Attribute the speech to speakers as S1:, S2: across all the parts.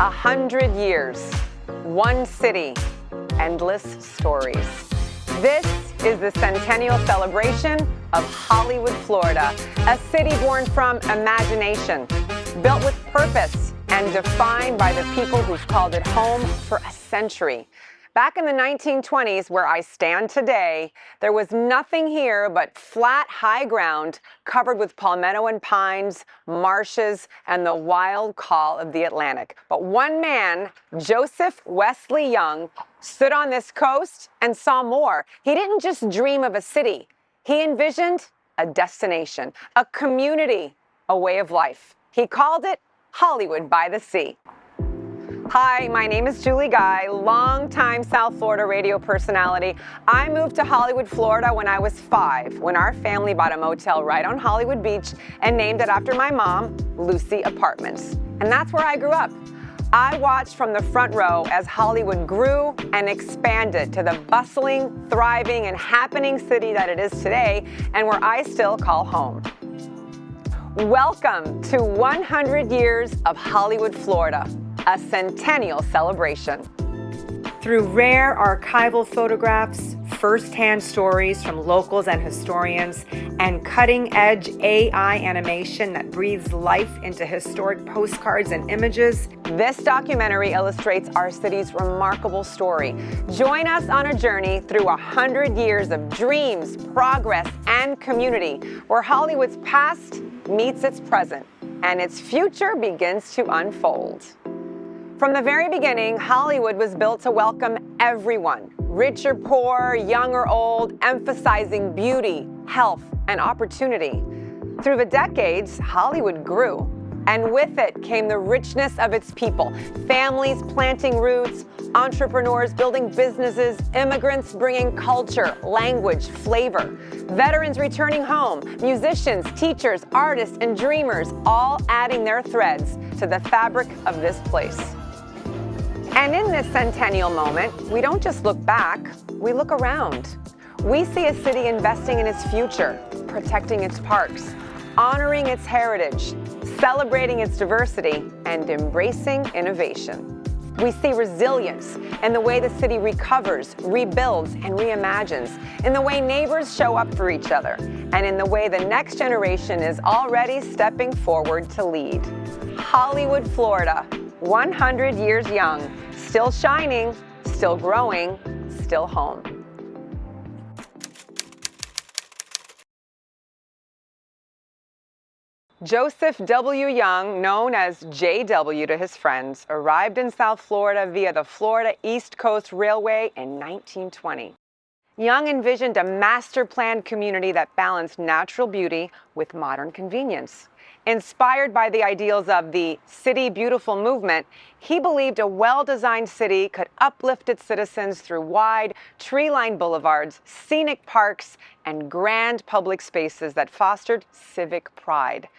S1: 100 years, one city, endless stories. This is the Centennial Celebration of Hollywood, Florida, a city born from imagination, built with purpose, and defined by the people who've called it home for a century. Back in the 1920s, where I stand today, there was nothing here but flat, high ground covered with palmetto and pines, marshes, and the wild call of the Atlantic. But one man, Joseph Wesley Young, stood on this coast and saw more. He didn't just dream of a city. He envisioned a destination, a community, a way of life. He called it Hollywood by the Sea. Hi, my name is Julie Guy, longtime South Florida radio personality. I moved to Hollywood, Florida when I was 5, when our family bought a motel right on Hollywood Beach and named it after my mom, Lucy Apartments. And that's where I grew up. I watched from the front row as Hollywood grew and expanded to the bustling, thriving, and happening city that it is today, and where I still call home. Welcome to 100 years of Hollywood, Florida, a Centennial Celebration. Through rare archival photographs, first-hand stories from locals and historians, and cutting-edge AI animation that breathes life into historic postcards and images, this documentary illustrates our city's remarkable story. Join us on a journey through 100 years of dreams, progress, and community, where Hollywood's past meets its present, and its future begins to unfold. From the very beginning, Hollywood was built to welcome everyone, rich or poor, young or old, emphasizing beauty, health, and opportunity. Through the decades, Hollywood grew, and with it came the richness of its people, families planting roots, entrepreneurs building businesses, immigrants bringing culture, language, flavor, veterans returning home, musicians, teachers, artists, and dreamers, all adding their threads to the fabric of this place. And in this centennial moment, we don't just look back, we look around. We see a city investing in its future, protecting its parks, honoring its heritage, celebrating its diversity, and embracing innovation. We see resilience in the way the city recovers, rebuilds, and reimagines, in the way neighbors show up for each other, and in the way the next generation is already stepping forward to lead. Hollywood, Florida, 100 years young, still shining, still growing, still home. Joseph W. Young, known as JW to his friends, arrived in South Florida via the Florida East Coast Railway in 1920. Young envisioned a master-planned community that balanced natural beauty with modern convenience. Inspired by the ideals of the City Beautiful movement, he believed a well-designed city could uplift its citizens through wide, tree-lined boulevards, scenic parks, and grand public spaces that fostered civic pride.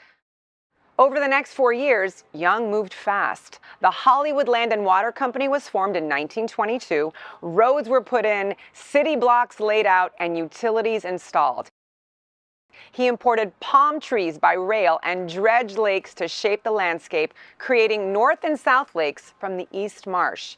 S1: Over the next 4 years, Young moved fast. The Hollywood Land and Water Company was formed in 1922, roads were put in, city blocks laid out, and utilities installed. He imported palm trees by rail and dredged lakes to shape the landscape, creating North and South Lakes from the East Marsh.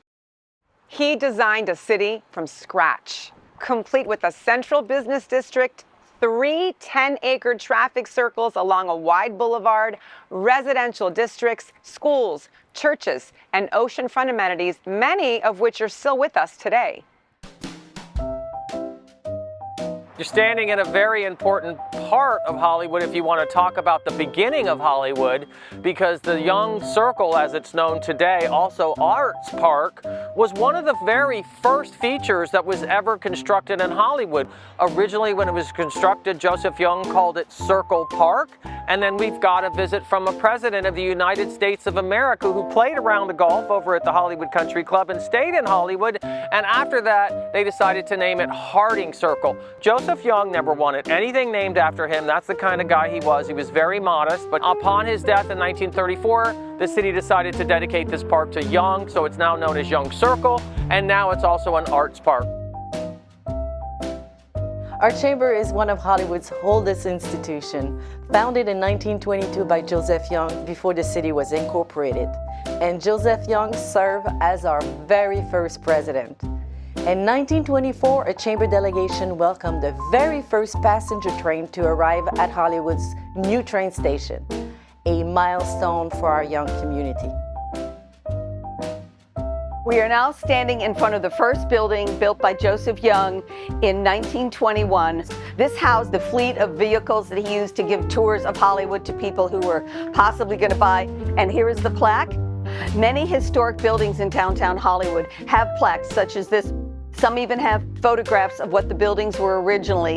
S1: He designed a city from scratch, complete with a central business district, 3 10-acre traffic circles along a wide boulevard, residential districts, schools, churches, and oceanfront amenities, many of which are still with us today.
S2: You're standing in a very important part of Hollywood if you want to talk about the beginning of Hollywood, because the Young Circle, as it's known today, also Arts Park, was one of the very first features that was ever constructed in Hollywood. Originally, when it was constructed, Joseph Young called it Circle Park, and then we've got a visit from a president of the United States of America who played around the golf over at the Hollywood Country Club and stayed in Hollywood, and after that, they decided to name it Harding Circle. Joseph Young never wanted anything named after him. That's the kind of guy he was. He was very modest, but upon his death in 1934, the city decided to dedicate this park to Young, so it's now known as Young Circle, and now it's also an arts park.
S3: Our chamber is one of Hollywood's oldest institutions, founded in 1922 by Joseph Young before the city was incorporated. and Joseph Young served as our very first president. In 1924, a chamber delegation welcomed the very first passenger train to arrive at Hollywood's new train station, a milestone for our young community.
S4: We are now standing in front of the first building built by Joseph Young in 1921. This housed the fleet of vehicles that he used to give tours of Hollywood to people who were possibly going to buy. And here is the plaque. Many historic buildings in downtown Hollywood have plaques such as this. Some even have photographs of what the buildings were originally.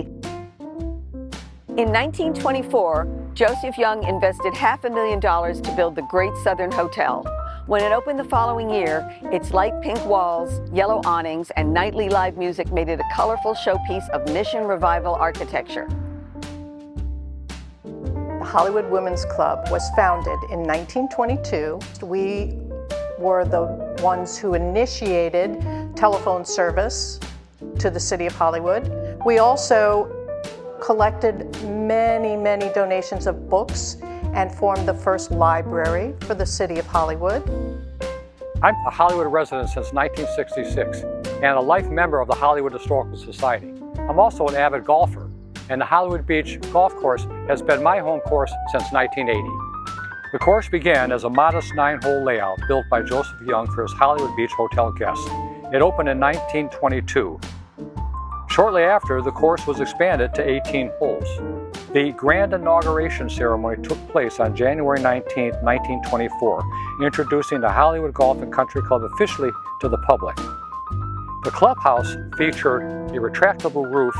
S4: In 1924, Joseph Young invested $500,000 to build the Great Southern Hotel. When it opened the following year, its light pink walls, yellow awnings, and nightly live music made it a colorful showpiece of Mission Revival architecture.
S5: The Hollywood Women's Club was founded in 1922. We were the ones who initiated telephone service to the city of Hollywood. We also collected many donations of books and formed the first library for the city of Hollywood.
S6: I'm a Hollywood resident since 1966 and a life member of the Hollywood Historical Society. I'm also an avid golfer, and the Hollywood Beach Golf Course has been my home course since 1980. The course began as a modest 9-hole layout built by Joseph Young for his Hollywood Beach Hotel guests. It opened in 1922. Shortly after, the course was expanded to 18 holes. The grand inauguration ceremony took place on January 19, 1924, introducing the Hollywood Golf and Country Club officially to the public. The clubhouse featured a retractable roof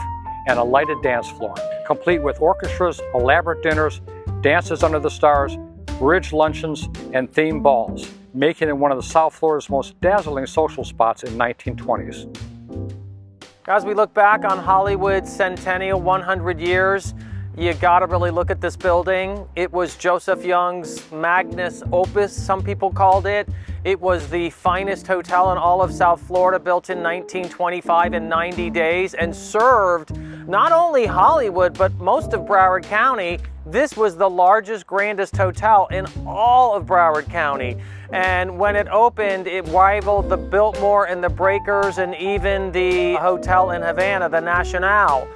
S6: and a lighted dance floor, complete with orchestras, elaborate dinners, dances under the stars, bridge luncheons, and themed balls, making it one of the South Florida's most dazzling social spots in 1920s.
S2: As we look back on Hollywood's centennial 100 years, you gotta really look at this building. It was Joseph Young's magnus opus, some people called it. It was the finest hotel in all of South Florida, built in 1925 in 90 days, and served not only Hollywood, but most of Broward County. This was the largest, grandest hotel in all of Broward County. And when it opened, it rivaled the Biltmore and the Breakers and even the hotel in Havana, the Nacional.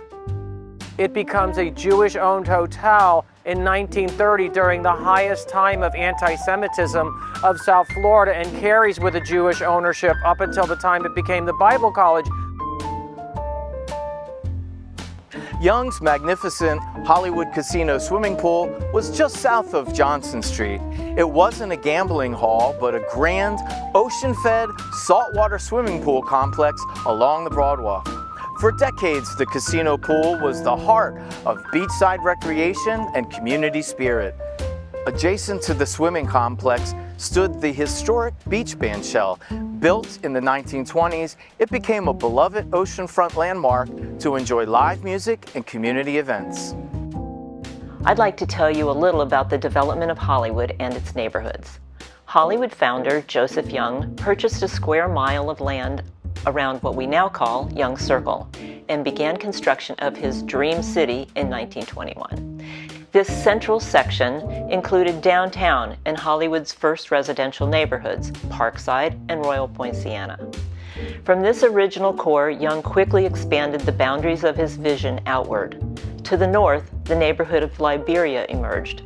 S2: It becomes a Jewish-owned hotel in 1930 during the highest time of anti-Semitism of South Florida, and carries with a Jewish ownership up until the time it became the Bible College.
S7: Young's magnificent Hollywood Casino swimming pool was just south of Johnson Street. It wasn't a gambling hall, but a grand, ocean-fed, saltwater swimming pool complex along the Broadwalk. For decades, the casino pool was the heart of beachside recreation and community spirit. Adjacent to the swimming complex stood the historic beach band shell. Built in the 1920s, it became a beloved oceanfront landmark to enjoy live music and community events.
S8: I'd like to tell you a little about the development of Hollywood and its neighborhoods. Hollywood founder Joseph Young purchased a square mile of land around what we now call Young Circle and began construction of his dream city in 1921. This central section included downtown and Hollywood's first residential neighborhoods, Parkside and Royal Poinciana. From this original core, Young quickly expanded the boundaries of his vision outward. To the north, the neighborhood of Liberia emerged,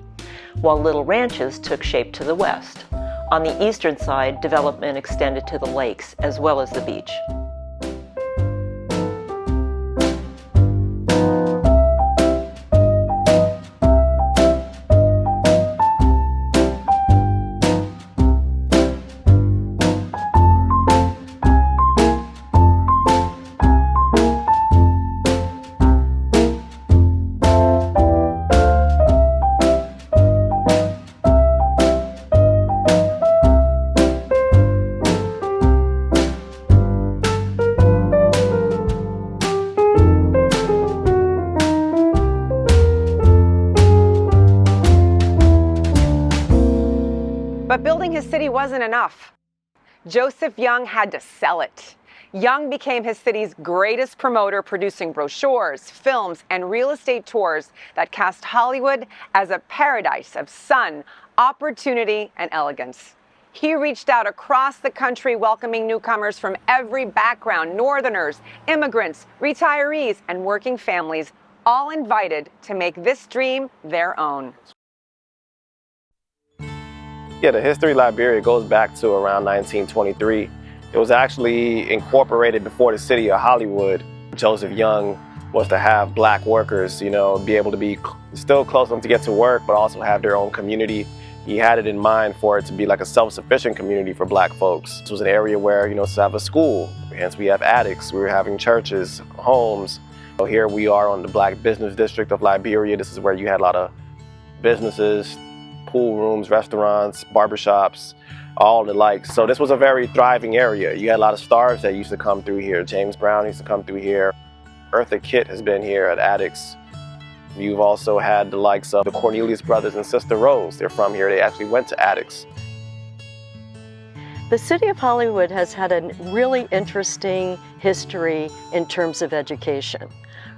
S8: while little ranches took shape to the west. On the eastern side, development extended to the lakes as well as the beach.
S1: But building his city wasn't enough. Joseph Young had to sell it. Young became his city's greatest promoter, producing brochures, films, and real estate tours that cast Hollywood as a paradise of sun, opportunity, and elegance. He reached out across the country, welcoming newcomers from every background, Northerners, immigrants, retirees, and working families, all invited to make this dream their own.
S9: Yeah, the history of Liberia goes back to around 1923. It was actually incorporated before the city of Hollywood. Joseph Young was to have black workers, be able to be still close enough to get to work, but also have their own community. He had it in mind for it to be like a self-sufficient community for black folks. This was an area where, to have a school, hence we have attics, we were having churches, homes. So here we are on the Black Business District of Liberia. This is where you had a lot of businesses, pool rooms, restaurants, barbershops, all the likes. So this was a very thriving area. You had a lot of stars that used to come through here. James Brown used to come through here. Eartha Kitt has been here at Attics. You've also had the likes of the Cornelius brothers and Sister Rose. They're from here. They actually went to Attics.
S3: The city of Hollywood has had a really interesting history in terms of education.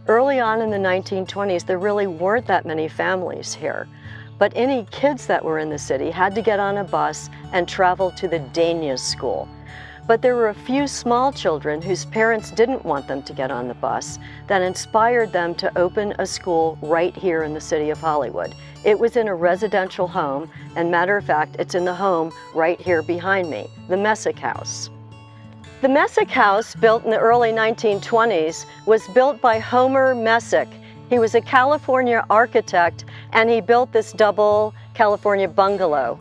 S3: Early on in the 1920s, there really weren't that many families here. But any kids that were in the city had to get on a bus and travel to the Dania's school. But there were a few small children whose parents didn't want them to get on the bus that inspired them to open a school right here in the city of Hollywood. It was in a residential home, and matter of fact, it's in the home right here behind me, the Messick House. The Messick House, built in the early 1920s, was built by Homer Messick. He was a California architect, and he built this double California bungalow.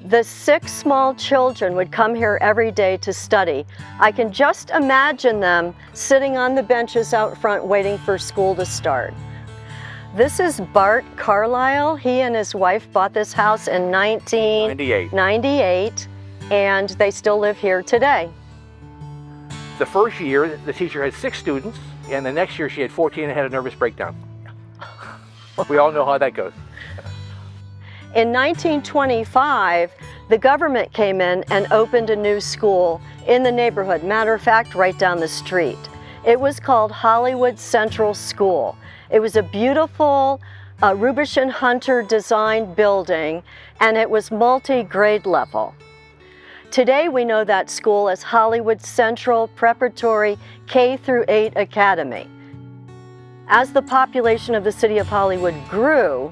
S3: The 6 small children would come here every day to study. I can just imagine them sitting on the benches out front waiting for school to start. This is Bart Carlisle. He and his wife bought this house in 1998, and they still live here today.
S10: The first year, the teacher had 6 students, and the next year she had 14 and had a nervous breakdown. We all know how that goes.
S3: In 1925, the government came in and opened a new school in the neighborhood. Matter of fact, right down the street. It was called Hollywood Central School. It was a beautiful Rubish and Hunter designed building, and it was multi-grade level. Today we know that school as Hollywood Central Preparatory K-8 Academy. As the population of the city of Hollywood grew,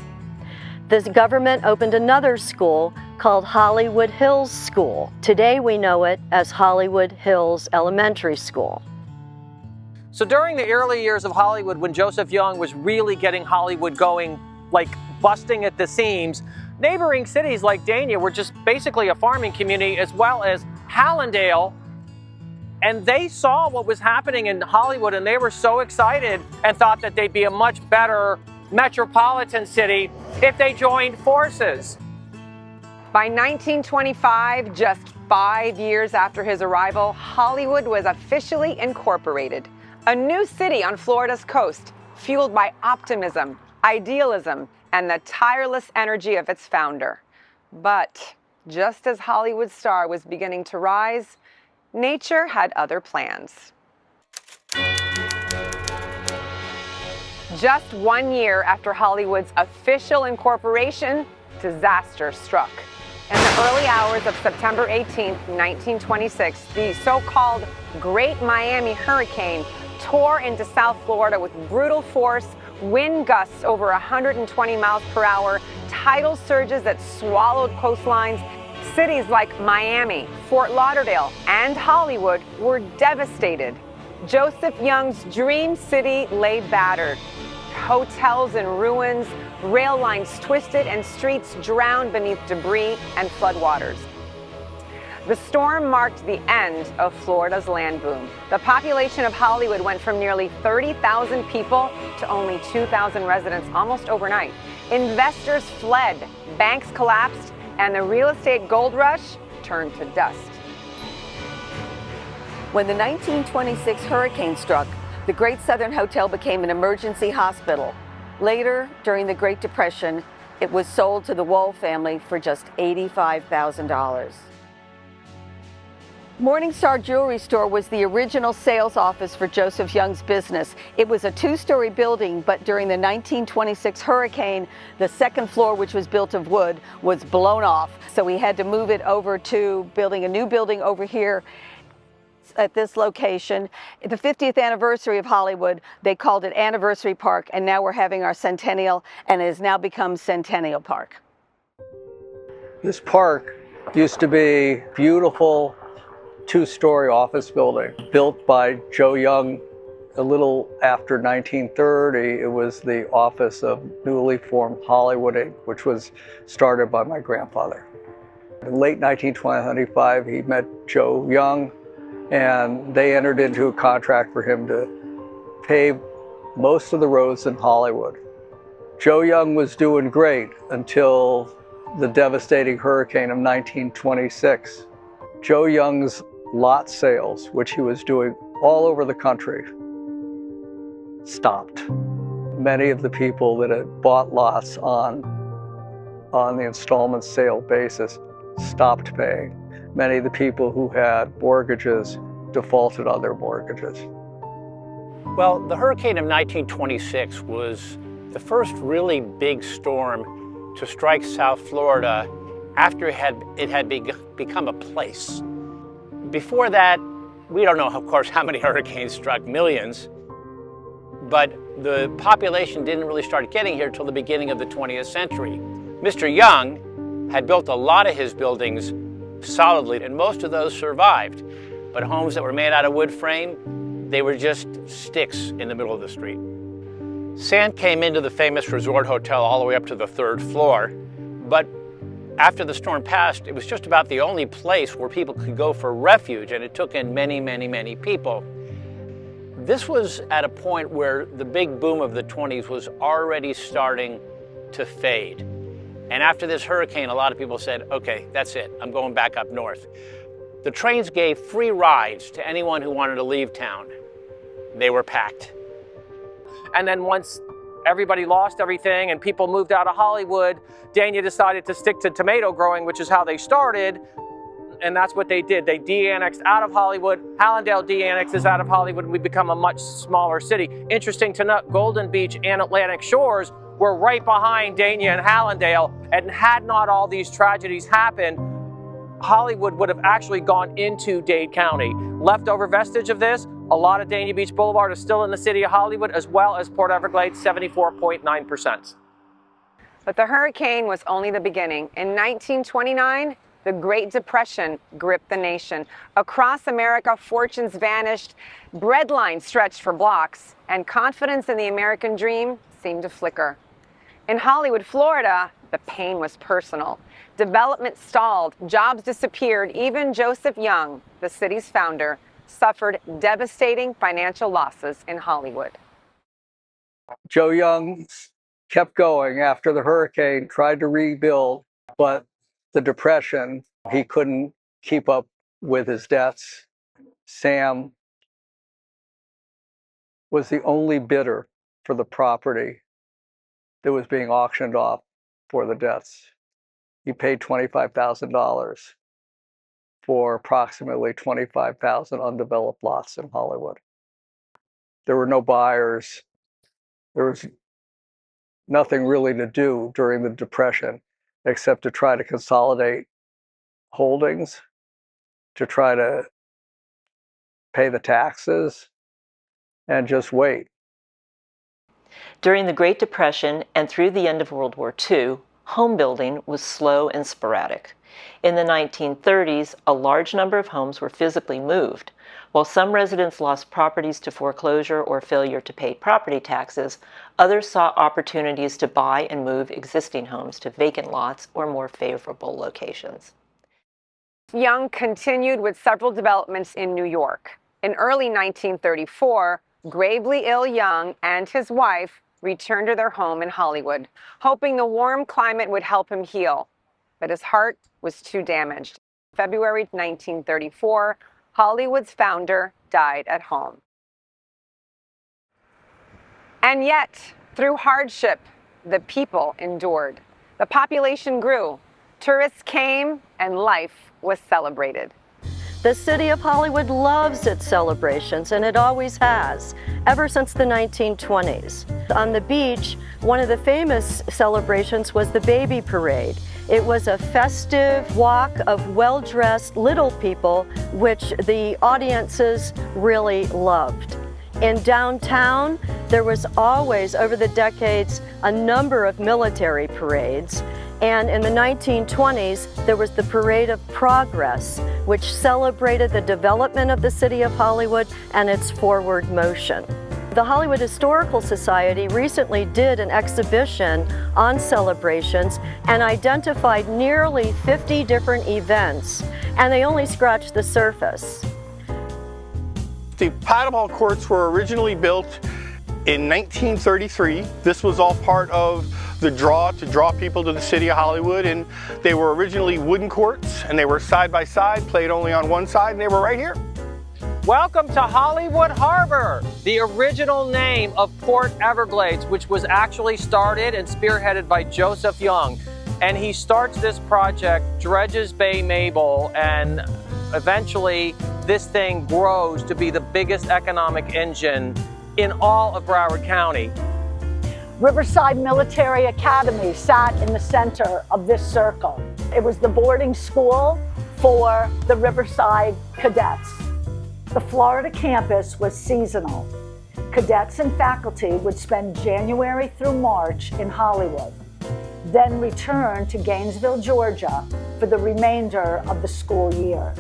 S3: the government opened another school called Hollywood Hills School. Today we know it as Hollywood Hills Elementary School.
S2: So during the early years of Hollywood, when Joseph Young was really getting Hollywood going, like busting at the seams, neighboring cities like Dania were just basically a farming community, as well as Hallandale. And they saw what was happening in Hollywood, and they were so excited and thought that they'd be a much better metropolitan city if they joined forces.
S1: By 1925, just 5 years after his arrival, Hollywood was officially incorporated. A new city on Florida's coast, fueled by optimism, idealism, and the tireless energy of its founder. But just as Hollywood's star was beginning to rise, nature had other plans. Just 1 year after Hollywood's official incorporation, disaster struck. In the early hours of September 18, 1926, the so-called Great Miami Hurricane tore into South Florida with brutal force, wind gusts over 120 miles per hour, tidal surges that swallowed coastlines. Cities like Miami, Fort Lauderdale, and Hollywood were devastated. Joseph Young's dream city lay battered. Hotels in ruins, rail lines twisted, and streets drowned beneath debris and floodwaters. The storm marked the end of Florida's land boom. The population of Hollywood went from nearly 30,000 people to only 2,000 residents almost overnight. Investors fled, banks collapsed, and the real estate gold rush turned to dust.
S4: When the 1926 hurricane struck, the Great Southern Hotel became an emergency hospital. Later, during the Great Depression, it was sold to the Wohl family for just $85,000. Morningstar Jewelry Store was the original sales office for Joseph Young's business. It was a two-story building, but during the 1926 hurricane, the second floor, which was built of wood, was blown off. So we had to move it over to building a new building over here at this location. The 50th anniversary of Hollywood, they called it Anniversary Park, and now we're having our Centennial, and it has now become Centennial Park.
S11: This park used to be a beautiful two-story office building built by Joe Young a little after 1930. It was the office of newly formed Hollywood Inc., which was started by my grandfather. In late 1925, he met Joe Young, and they entered into a contract for him to pave most of the roads in Hollywood. Joe Young was doing great until the devastating hurricane of 1926. Joe Young's lot sales, which he was doing all over the country, stopped. Many of the people that had bought lots on the installment sale basis stopped paying. Many of the people who had mortgages defaulted on their mortgages.
S12: Well, the hurricane of 1926 was the first really big storm to strike South Florida after it had become a place. Before that, we don't know, of course, how many hurricanes struck, millions, but the population didn't really start getting here until the beginning of the 20th century. Mr. Young had built a lot of his buildings solidly, and most of those survived. But homes that were made out of wood frame, they were just sticks in the middle of the street. Sand came into the famous resort hotel all the way up to the 3rd floor, but after the storm passed, it was just about the only place where people could go for refuge, and it took in many, many, many people. This was at a point where the big boom of the 20s was already starting to fade. And after this hurricane, a lot of people said, okay, that's it, I'm going back up north. The trains gave free rides to anyone who wanted to leave town. They were packed.
S2: And then once everybody lost everything and people moved out of Hollywood, Dania decided to stick to tomato growing, which is how they started. And that's what they did. They de-annexed out of Hollywood. Hallandale de-annexes out of Hollywood, and we become a much smaller city. Interesting to note, Golden Beach and Atlantic Shores were right behind Dania and Hallandale, and had not all these tragedies happened, Hollywood would have actually gone into Dade County. Leftover vestige of this, a lot of Dania Beach Boulevard is still in the city of Hollywood, as well as Port Everglades, 74.9%.
S1: But the hurricane was only the beginning. In 1929, the Great Depression gripped the nation. Across America, fortunes vanished, bread lines stretched for blocks, and confidence in the American dream seemed to flicker. In Hollywood, Florida, the pain was personal. Development stalled, jobs disappeared. Even Joseph Young, the city's founder, suffered devastating financial losses in Hollywood.
S11: Joe Young kept going after the hurricane, tried to rebuild, but the Depression, he couldn't keep up with his debts. Sam was the only bidder for the property that was being auctioned off for the debts. He paid $25,000 for approximately 25,000 undeveloped lots in Hollywood. There were no buyers. There was nothing really to do during the Depression except to try to consolidate holdings, to try to pay the taxes, and just wait.
S8: During the Great Depression and through the end of World War II, home building was slow and sporadic. In the 1930s, a large number of homes were physically moved. While some residents lost properties to foreclosure or failure to pay property taxes, others saw opportunities to buy and move existing homes to vacant lots or more favorable locations.
S1: Young continued with several developments in New York. In early 1934, gravely ill Young and his wife returned to their home in Hollywood, hoping the warm climate would help him heal. But his heart was too damaged. February 1934, Hollywood's founder died at home. And yet, through hardship, the people endured. The population grew, tourists came, and life was celebrated.
S13: The city of Hollywood loves its celebrations, and it always has, ever since the 1920s. On the beach, one of the famous celebrations was the Baby Parade. It was a festive walk of well-dressed little people, which the audiences really loved. In downtown, there was always, over the decades, a number of military parades. And in the 1920s, there was the Parade of Progress, which celebrated the development of the city of Hollywood and its forward motion. The Hollywood Historical Society recently did an exhibition on celebrations and identified nearly 50 different events, and they only scratched the surface.
S14: The paddleball courts were originally built in 1933. This was all part of the draw to draw people to the city of Hollywood, and they were originally wooden courts, and they were side by side, played only on one side, and they were right here.
S2: Welcome to Hollywood Harbor, the original name of Port Everglades, which was actually started and spearheaded by Joseph Young. And he starts this project, dredges Bay Mabel, and eventually this thing grows to be the biggest economic engine in all of Broward County.
S15: Riverside Military Academy sat in the center of this circle. It was the boarding school for the Riverside cadets. The Florida campus was seasonal. Cadets and faculty would spend January through March in Hollywood, then return to Gainesville, Georgia for the remainder of the school year.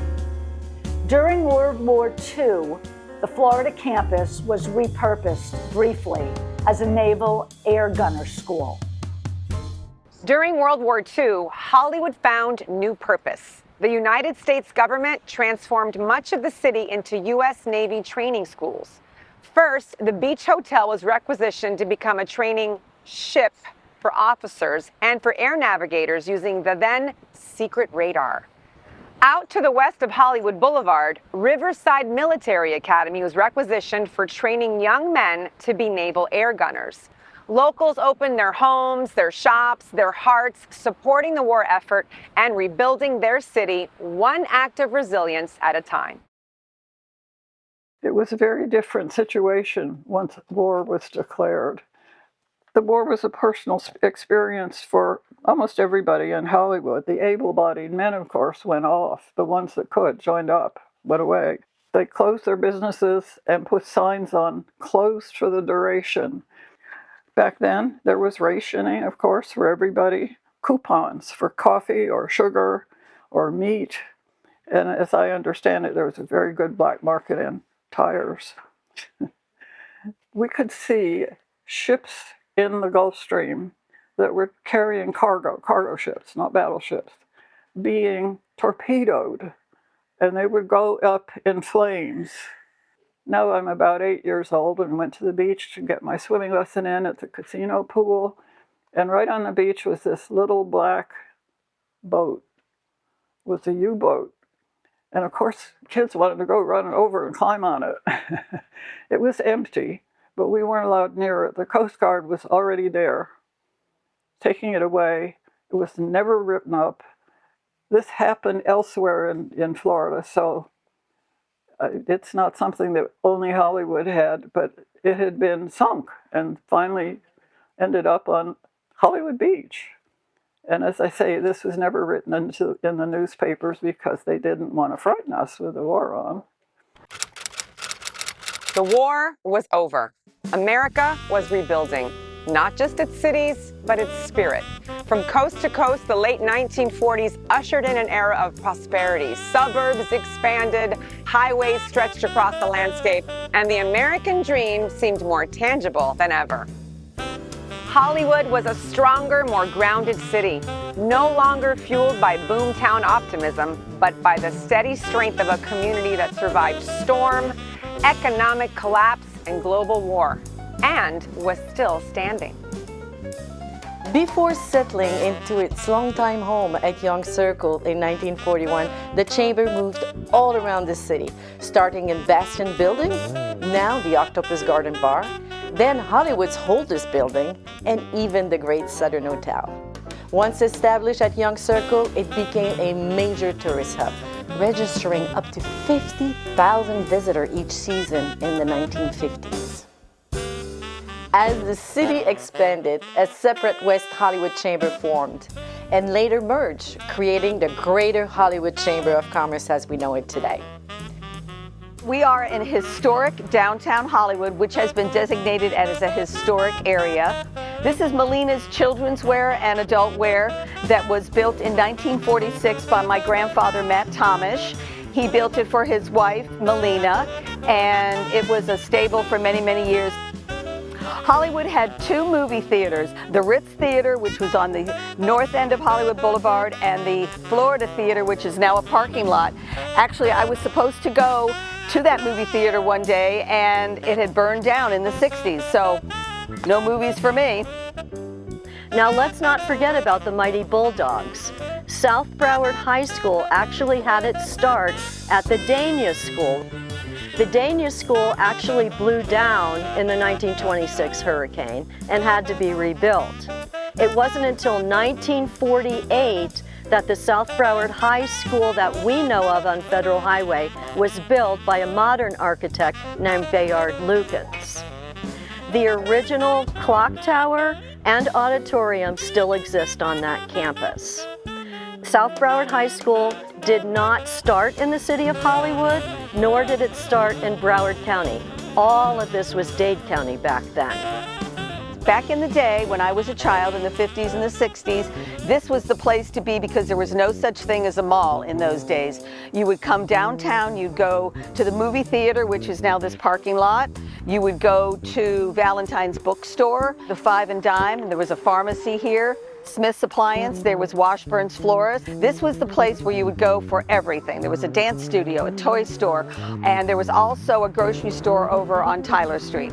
S15: During World War II, the Florida campus was repurposed briefly as a naval air gunner school.
S1: During World War II, Hollywood found new purpose. The United States government transformed much of the city into U.S. Navy training schools. First, the Beach Hotel was requisitioned to become a training ship for officers and for air navigators using the then secret radar. Out to the west of Hollywood Boulevard, Riverside Military Academy was requisitioned for training young men to be naval air gunners. Locals opened their homes, their shops, their hearts, supporting the war effort and rebuilding their city one act of resilience at a time.
S16: It was a very different situation once war was declared. The war was a personal experience for almost everybody in Hollywood. The able-bodied men, of course, went off. The ones that could joined up, went away. They closed their businesses and put signs on, closed for the duration. Back then, there was rationing, of course, for everybody. Coupons for coffee or sugar or meat. And as I understand it, there was a very good black market in tires. We could see ships in the Gulf Stream that were carrying cargo ships, not battleships, being torpedoed, and they would go up in flames. Now I'm about 8 years old and went to the beach to get my swimming lesson in at the casino pool, and right on the beach was this little black boat, was a U-boat. And of course, kids wanted to go run over and climb on it. It was empty, but we weren't allowed near it. The Coast Guard was already there, taking it away. It was never written up. This happened elsewhere in Florida, so it's not something that only Hollywood had, but it had been sunk and finally ended up on Hollywood Beach. And as I say, this was never written in the newspapers because they didn't want to frighten us with the war on.
S1: The war was over. America was rebuilding, not just its cities, but its spirit. From coast to coast, the late 1940s ushered in an era of prosperity. Suburbs expanded, highways stretched across the landscape, and the American dream seemed more tangible than ever. Hollywood was a stronger, more grounded city, no longer fueled by boomtown optimism, but by the steady strength of a community that survived storm, economic collapse, and global war, and was still standing.
S3: Before settling into its longtime home at Young Circle in 1941, the Chamber moved all around the city, starting in Bastion Building, now the Octopus Garden Bar, then Hollywood's oldest building, and even the Great Southern Hotel. Once established at Young Circle, it became a major tourist hub, registering up to 50,000 visitors each season in the 1950s. As the city expanded, a separate West Hollywood Chamber formed and later merged, creating the Greater Hollywood Chamber of Commerce as we know it today.
S4: We are in historic downtown Hollywood, which has been designated as a historic area. This is Melina's children's wear and adult wear that was built in 1946 by my grandfather, Matt Thomish. He built it for his wife, Melina, and it was a stable for many, many years. Hollywood had two movie theaters, the Ritz Theater, which was on the north end of Hollywood Boulevard, and the Florida Theater, which is now a parking lot. Actually, I was supposed to go to that movie theater one day, and it had burned down in the 60s, so no movies for me.
S13: Now let's not forget about the Mighty Bulldogs. South Broward High School actually had its start at the Dania School. The Dania School actually blew down in the 1926 hurricane and had to be rebuilt. It wasn't until 1948 that the South Broward High School that we know of on Federal Highway was built by a modern architect named Bayard Lukens. The original clock tower and auditorium still exist on that campus. South Broward High School did not start in the city of Hollywood, nor did it start in Broward County. All of this was Dade County back then.
S4: Back in the day, when I was a child in the 50s and the 60s, this was the place to be because there was no such thing as a mall in those days. You would come downtown, you'd go to the movie theater, which is now this parking lot. You would go to Valentine's bookstore, the Five and Dime, and there was a pharmacy here. Smith's Appliance, there was Washburn's Florist. This was the place where you would go for everything. There was a dance studio, a toy store, and there was also a grocery store over on Tyler Street.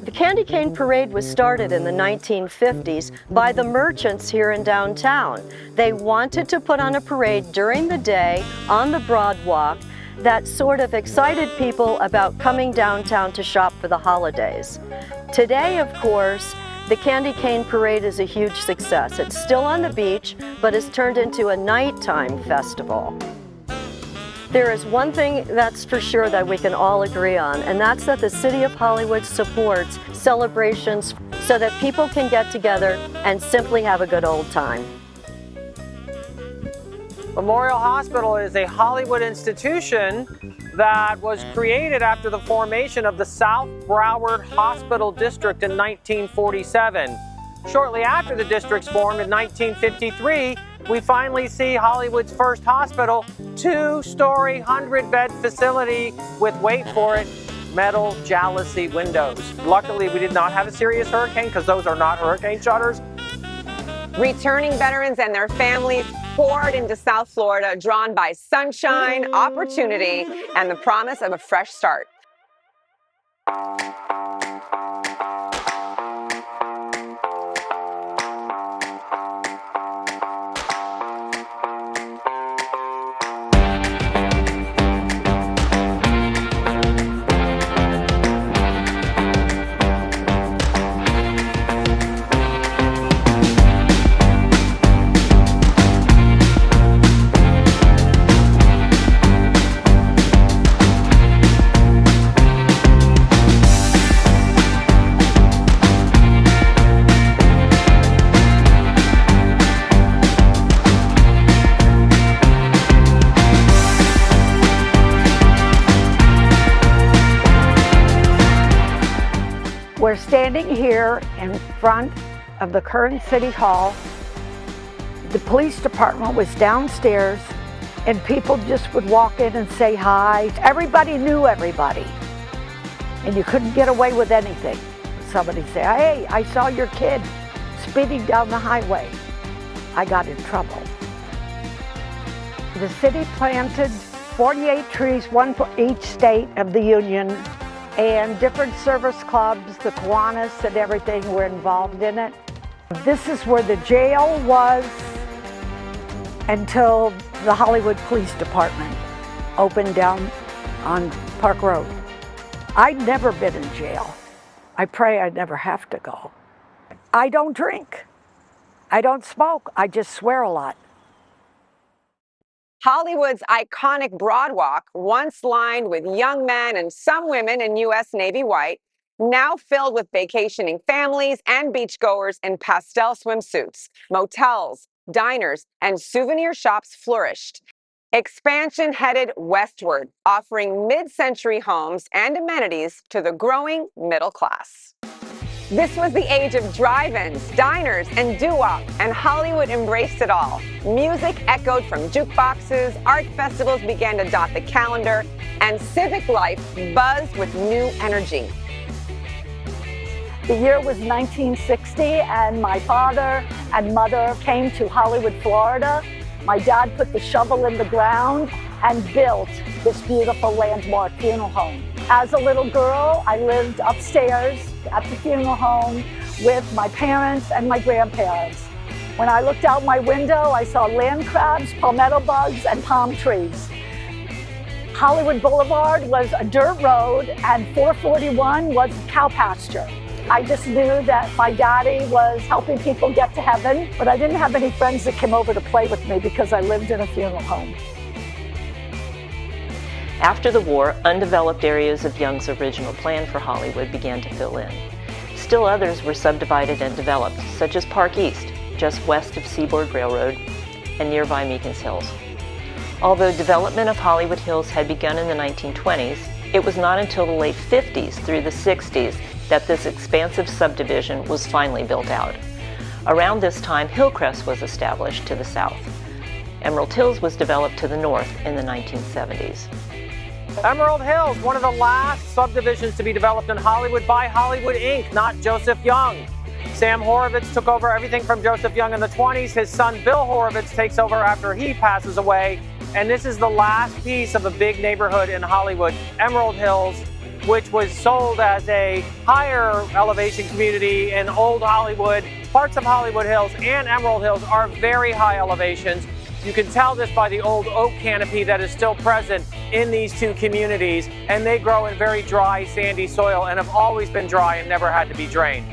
S13: The Candy Cane Parade was started in the 1950s by the merchants here in downtown. They wanted to put on a parade during the day on the Broad Walk that sort of excited people about coming downtown to shop for the holidays. Today, of course, the Candy Cane Parade is a huge success. It's still on the beach, but has turned into a nighttime festival. There is one thing that's for sure that we can all agree on, and that's that the City of Hollywood supports celebrations so that people can get together and simply have a good old time.
S2: Memorial Hospital is a Hollywood institution that was created after the formation of the South Broward Hospital District in 1947. Shortly after the district's formed in 1953, we finally see Hollywood's first hospital, two-story, 100-bed facility with, wait for it, metal jalousie windows. Luckily, we did not have a serious hurricane because those are not hurricane shutters.
S1: Returning veterans and their families poured into South Florida, drawn by sunshine, opportunity, and the promise of a fresh start.
S15: We're standing here in front of the current City Hall. The police department was downstairs and people just would walk in and say hi. Everybody knew everybody and you couldn't get away with anything. Somebody say, hey, I saw your kid speeding down the highway. I got in trouble. The city planted 48 trees, one for each state of the Union, and different service clubs, the Kiwanis and everything were involved in it. This is where the jail was until the Hollywood Police Department opened down on Park Road. I'd never been in jail. I pray I never have to go. I don't drink. I don't smoke. I just swear a lot.
S1: Hollywood's iconic Broadwalk, once lined with young men and some women in U.S. Navy white, now filled with vacationing families and beachgoers in pastel swimsuits. Motels, diners, and souvenir shops flourished. Expansion headed westward, offering mid-century homes and amenities to the growing middle class. This was the age of drive-ins, diners, and doo-wop, and Hollywood embraced it all. Music echoed from jukeboxes, art festivals began to dot the calendar, and civic life buzzed with new energy.
S15: The year was 1960, and my father and mother came to Hollywood, Florida. My dad put the shovel in the ground and built this beautiful landmark funeral home. As a little girl, I lived upstairs at the funeral home with my parents and my grandparents. When I looked out my window, I saw land crabs, palmetto bugs, and palm trees. Hollywood Boulevard was a dirt road, and 441 was a cow pasture. I just knew that my daddy was helping people get to heaven, but I didn't have any friends that came over to play with me because I lived in a funeral home.
S8: After the war, undeveloped areas of Young's original plan for Hollywood began to fill in. Still others were subdivided and developed, such as Park East, just west of Seaboard Railroad, and nearby Meekins Hills. Although development of Hollywood Hills had begun in the 1920s, it was not until the late 50s through the 60s that this expansive subdivision was finally built out. Around this time, Hillcrest was established to the south. Emerald Hills was developed to the north in the 1970s.
S2: Emerald Hills, one of the last subdivisions to be developed in Hollywood by Hollywood Inc., not Joseph Young. Sam Horovitz took over everything from Joseph Young in the 20s. His son Bill Horovitz takes over after he passes away. And this is the last piece of a big neighborhood in Hollywood, Emerald Hills, which was sold as a higher elevation community in Old Hollywood. Parts of Hollywood Hills and Emerald Hills are very high elevations. You can tell this by the old oak canopy that is still present in these two communities, and they grow in very dry, sandy soil and have always been dry and never had to be drained.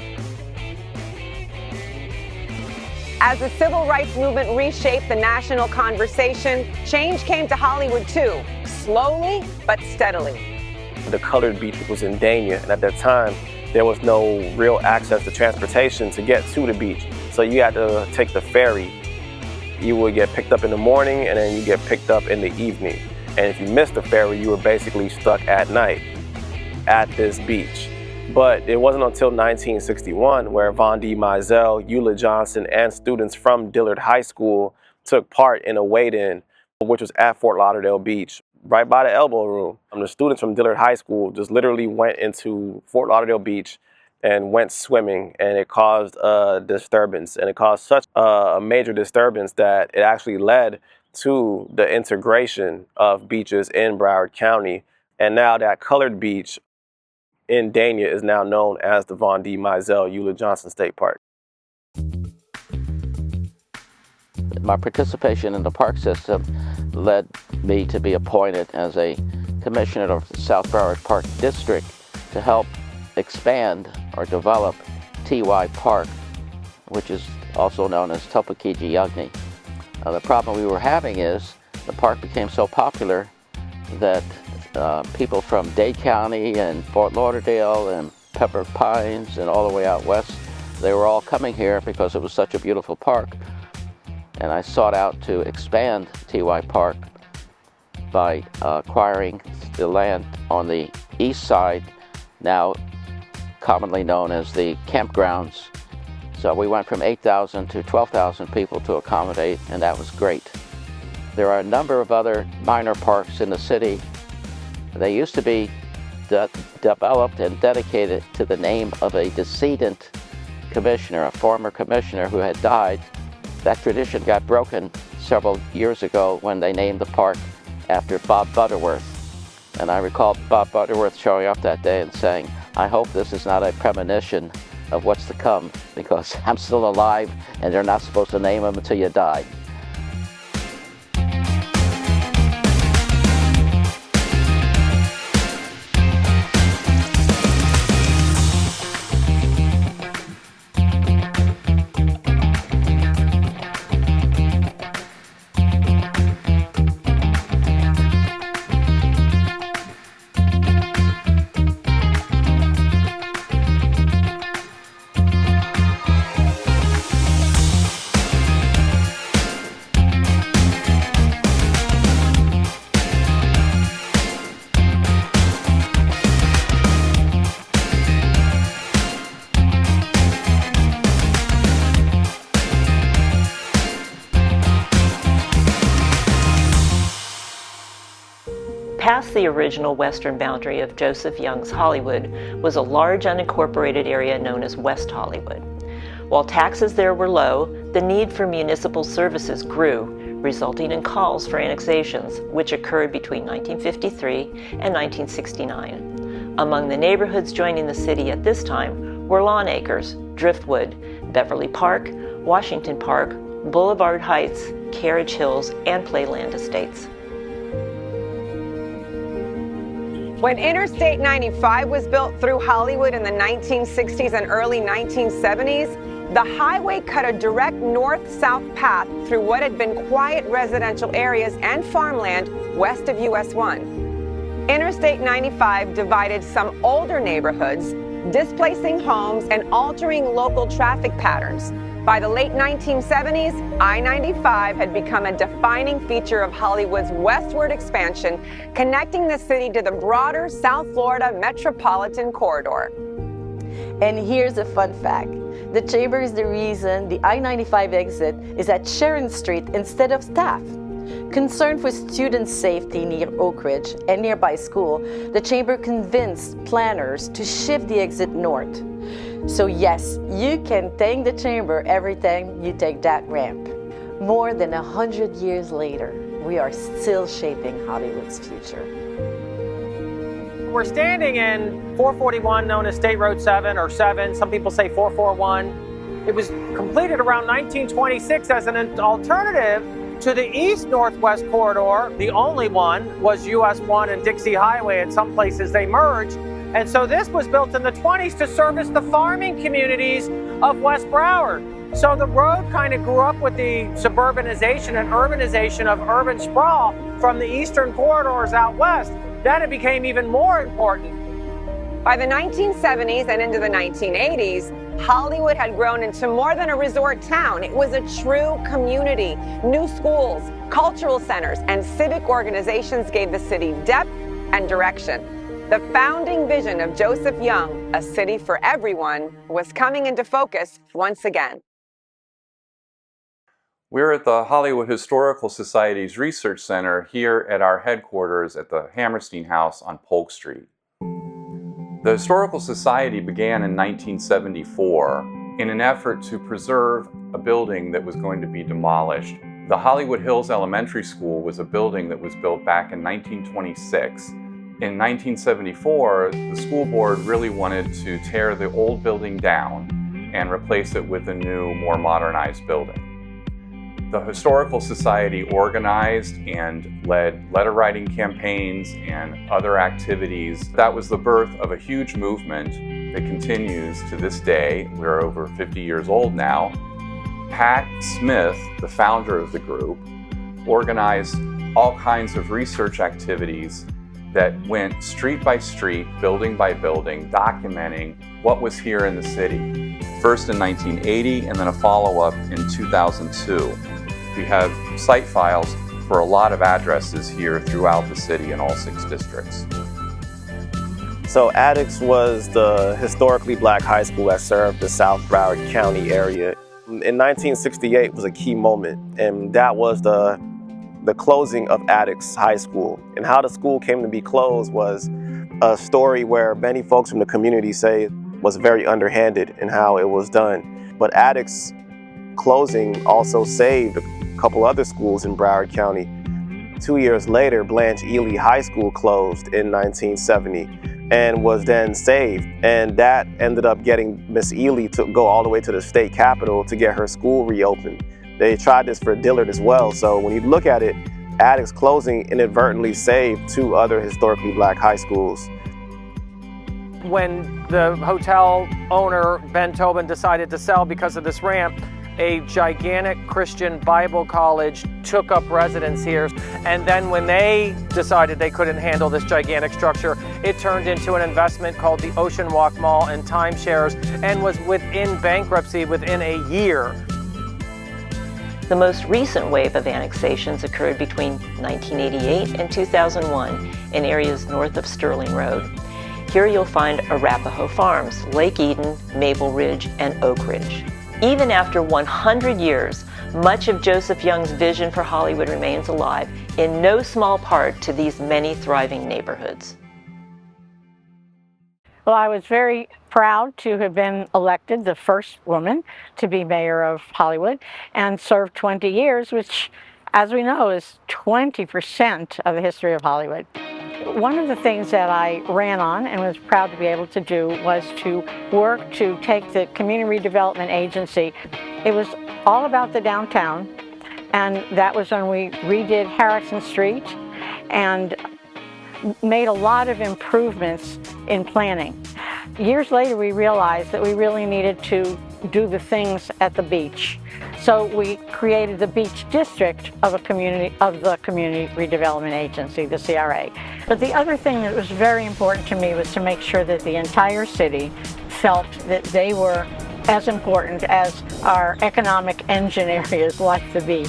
S1: As the civil rights movement reshaped the national conversation, change came to Hollywood too, slowly but steadily.
S9: The colored beach was in Dania, and at that time, there was no real access to transportation to get to the beach. So you had to take the ferry. You would get picked up in the morning, and then you get picked up in the evening. And if you missed the ferry, you were basically stuck at night at this beach. But it wasn't until 1961 where Von D. Mizell, Eula Johnson, and students from Dillard High School took part in a wade-in, which was at Fort Lauderdale Beach, right by the elbow room. The students from Dillard High School just literally went into Fort Lauderdale Beach and went swimming, and it caused a disturbance. And it caused such a major disturbance that it actually led to the integration of beaches in Broward County. And now that colored beach in Dania is now known as the Von D. Mizell Eula Johnson State Park.
S17: My participation in the park system led me to be appointed as a commissioner of the South Broward Park District to help expand or develop T.Y. Park, which is also known as Topekiji-Yugni. The problem we were having is the park became so popular that people from Dade County and Fort Lauderdale and Pepper Pines and all the way out west, they were all coming here because it was such a beautiful park. And I sought out to expand T.Y. Park by acquiring the land on the east side, now commonly known as the campgrounds. So we went from 8,000 to 12,000 people to accommodate, and that was great. There are a number of other minor parks in the city. They used to be developed and dedicated to the name of a decedent commissioner, a former commissioner who had died. That tradition got broken several years ago when they named the park after Bob Butterworth. And I recall Bob Butterworth showing up that day and saying, "I hope this is not a premonition of what's to come, because I'm still alive and they're not supposed to name him until you die."
S8: Past the original western boundary of Joseph Young's Hollywood was a large unincorporated area known as West Hollywood. While taxes there were low, the need for municipal services grew, resulting in calls for annexations, which occurred between 1953 and 1969. Among the neighborhoods joining the city at this time were Lawn Acres, Driftwood, Beverly Park, Washington Park, Boulevard Heights, Carriage Hills, and Playland Estates.
S1: When Interstate 95 was built through Hollywood in the 1960s and early 1970s, the highway cut a direct north-south path through what had been quiet residential areas and farmland west of US 1. Interstate 95 divided some older neighborhoods, displacing homes and altering local traffic patterns. By the late 1970s, I-95 had become a defining feature of Hollywood's westward expansion, connecting the city to the broader South Florida metropolitan corridor.
S3: And here's a fun fact. The chamber is the reason the I-95 exit is at Sharon Street instead of Staff. Concerned for student safety near Oak Ridge and nearby school, the chamber convinced planners to shift the exit north. So yes, you can thank the chamber every time you take that ramp. More than 100 years later, we are still shaping Hollywood's future.
S2: We're standing in 441, known as State Road 7 or 7. Some people say 441. It was completed around 1926 as an alternative to the east-northwest corridor. The only one was US 1 and Dixie Highway. At some places they merged. And so this was built in the 20s to service the farming communities of West Broward. So the road kind of grew up with the suburbanization and urbanization of urban sprawl from the eastern corridors out west. Then it became even more important.
S1: By the 1970s and into the 1980s, Hollywood had grown into more than a resort town. It was a true community. New schools, cultural centers, and civic organizations gave the city depth and direction. The founding vision of Joseph Young, a city for everyone, was coming into focus once again.
S18: We're at the Hollywood Historical Society's Research Center here at our headquarters at the Hammerstein House on Polk Street. The Historical Society began in 1974 in an effort to preserve a building that was going to be demolished. The Hollywood Hills Elementary School was a building that was built back in 1926. In 1974, the school board really wanted to tear the old building down and replace it with a new, more modernized building. The Historical Society organized and led letter writing campaigns and other activities. That was the birth of a huge movement that continues to this day. We're over 50 years old now. Pat Smith, the founder of the group, organized all kinds of research activities that went street by street, building by building, documenting what was here in the city. First in 1980 and then a follow-up in 2002. We have site files for a lot of addresses here throughout the city in all 6 districts.
S9: So Addix was the historically black high school that served the South Broward County area. In 1968 was a key moment, and that was the closing of Addix High School. And how the school came to be closed was a story where many folks from the community say was very underhanded in how it was done. But Addix closing also saved a couple other schools in Broward County. 2 years later, Blanche Ely High School closed in 1970 and was then saved. And that ended up getting Miss Ely to go all the way to the state capitol to get her school reopened. They tried this for Dillard as well. So when you look at it, Addix closing inadvertently saved 2 other historically black high schools.
S2: When the hotel owner, Ben Tobin, decided to sell because of this ramp, a gigantic Christian Bible college took up residence here. And then when they decided they couldn't handle this gigantic structure, it turned into an investment called the Ocean Walk Mall and timeshares and was within bankruptcy within a year.
S8: The most recent wave of annexations occurred between 1988 and 2001 in areas north of Sterling Road. Here you'll find Arapahoe Farms, Lake Eden, Maple Ridge, and Oak Ridge. Even after 100 years, much of Joseph Young's vision for Hollywood remains alive, in no small part to these many thriving neighborhoods.
S19: Well, I was very proud to have been elected the first woman to be mayor of Hollywood and served 20 years, which, as we know, is 20% of the history of Hollywood. One of the things that I ran on and was proud to be able to do was to work to take the Community Redevelopment Agency. It was all about the downtown, and that was when we redid Harrison Street and made a lot of improvements in planning. Years later, we realized that we really needed to do the things at the beach. So we created the beach district of the Community Redevelopment Agency, the CRA. But the other thing that was very important to me was to make sure that the entire city felt that they were as important as our economic engine areas like the beach.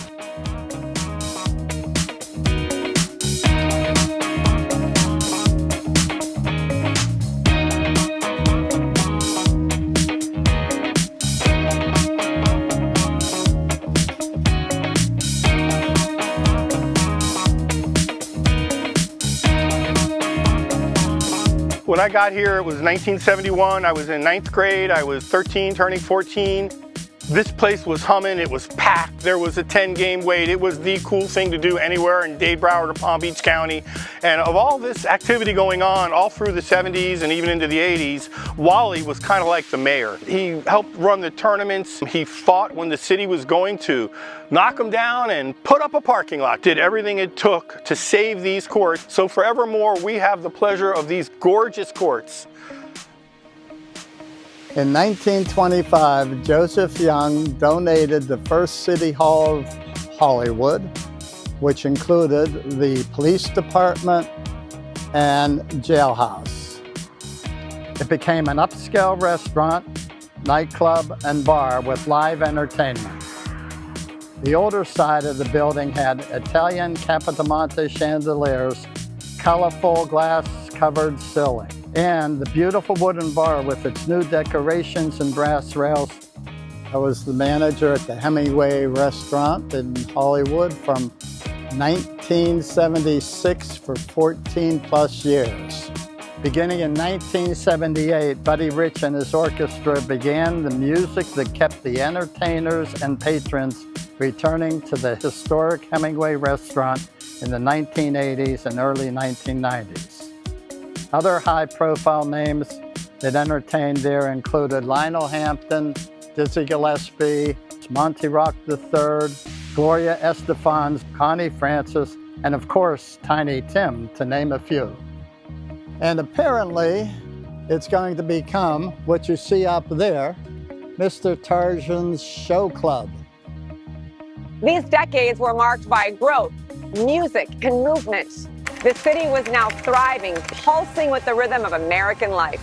S14: When I got here, it was 1971. I was in 9th grade. I was 13, turning 14. This place was humming. It was packed. There was a 10-game wait. It was the cool thing to do anywhere in Dade, Broward, or Palm Beach County. And of all this activity going on all through the 70s and even into the 80s, Wally was kind of like the mayor. He helped run the tournaments. He fought when the city was going to knock them down and put up a parking lot. Did everything it took to save these courts. So forevermore, we have the pleasure of these gorgeous courts.
S20: In 1925, Joseph Young donated the first City Hall of Hollywood, which included the police department and jailhouse. It became an upscale restaurant, nightclub, and bar with live entertainment. The older side of the building had Italian Capodimonte chandeliers, colorful glass-covered ceiling, and the beautiful wooden bar with its new decorations and brass rails. I was the manager at the Hemingway restaurant in Hollywood from 1976 for 14 plus years. Beginning in 1978, Buddy Rich and his orchestra began the music that kept the entertainers and patrons returning to the historic Hemingway restaurant in the 1980s and early 1990s. Other high-profile names that entertained there included Lionel Hampton, Dizzy Gillespie, Monty Rock III, Gloria Estefan, Connie Francis, and of course, Tiny Tim, to name a few. And apparently, it's going to become what you see up there, Mr. Tarzan's Show Club.
S1: These decades were marked by growth, music, and movement. The city was now thriving, pulsing with the rhythm of American life.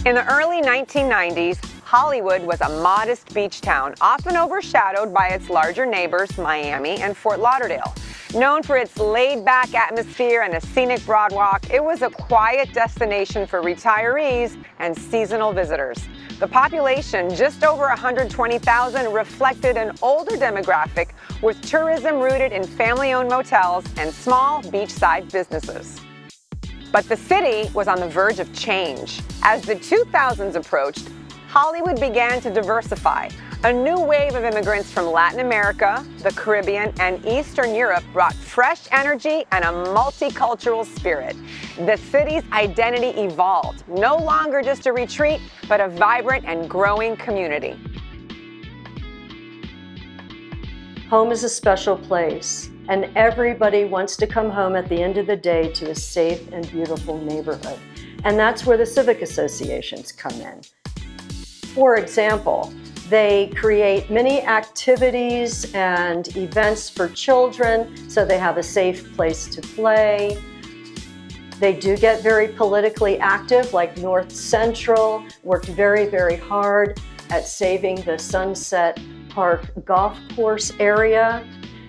S1: In the early 1990s, Hollywood was a modest beach town, often overshadowed by its larger neighbors, Miami and Fort Lauderdale. Known for its laid-back atmosphere and a scenic broadwalk, it was a quiet destination for retirees and seasonal visitors. The population, just over 120,000, reflected an older demographic with tourism rooted in family-owned motels and small beachside businesses. But the city was on the verge of change. As the 2000s approached, Hollywood began to diversify. A new wave of immigrants from Latin America, the Caribbean, and Eastern Europe brought fresh energy and a multicultural spirit. The city's identity evolved, no longer just a retreat, but a vibrant and growing community.
S13: Home is a special place, and everybody wants to come home at the end of the day to a safe and beautiful neighborhood. And that's where the civic associations come in. For example, They create many activities and events for children so they have a safe place to play. They do get very politically active, like North Central worked very, very hard at saving the Sunset Park golf course area.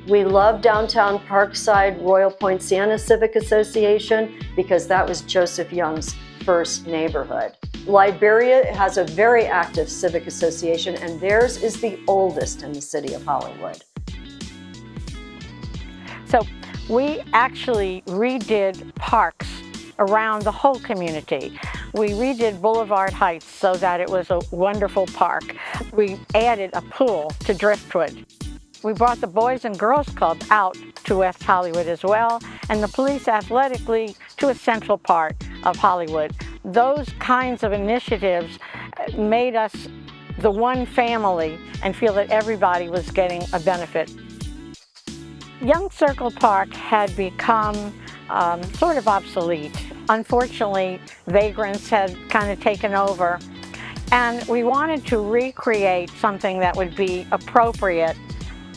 S13: We love downtown Parkside Royal Point Siena Civic Association because that was Joseph Young's first neighborhood. Liberia has a very active civic association, and theirs is the oldest in the city of Hollywood.
S19: So we actually redid parks around the whole community. We redid Boulevard Heights so that it was a wonderful park. We added a pool to Driftwood. We brought the Boys and Girls Club out to West Hollywood as well, and the Police Athletic League to a central part of Hollywood. Those kinds of initiatives made us the one family and feel that everybody was getting a benefit. Young Circle Park had become sort of obsolete. Unfortunately, vagrants had kind of taken over, and we wanted to recreate something that would be appropriate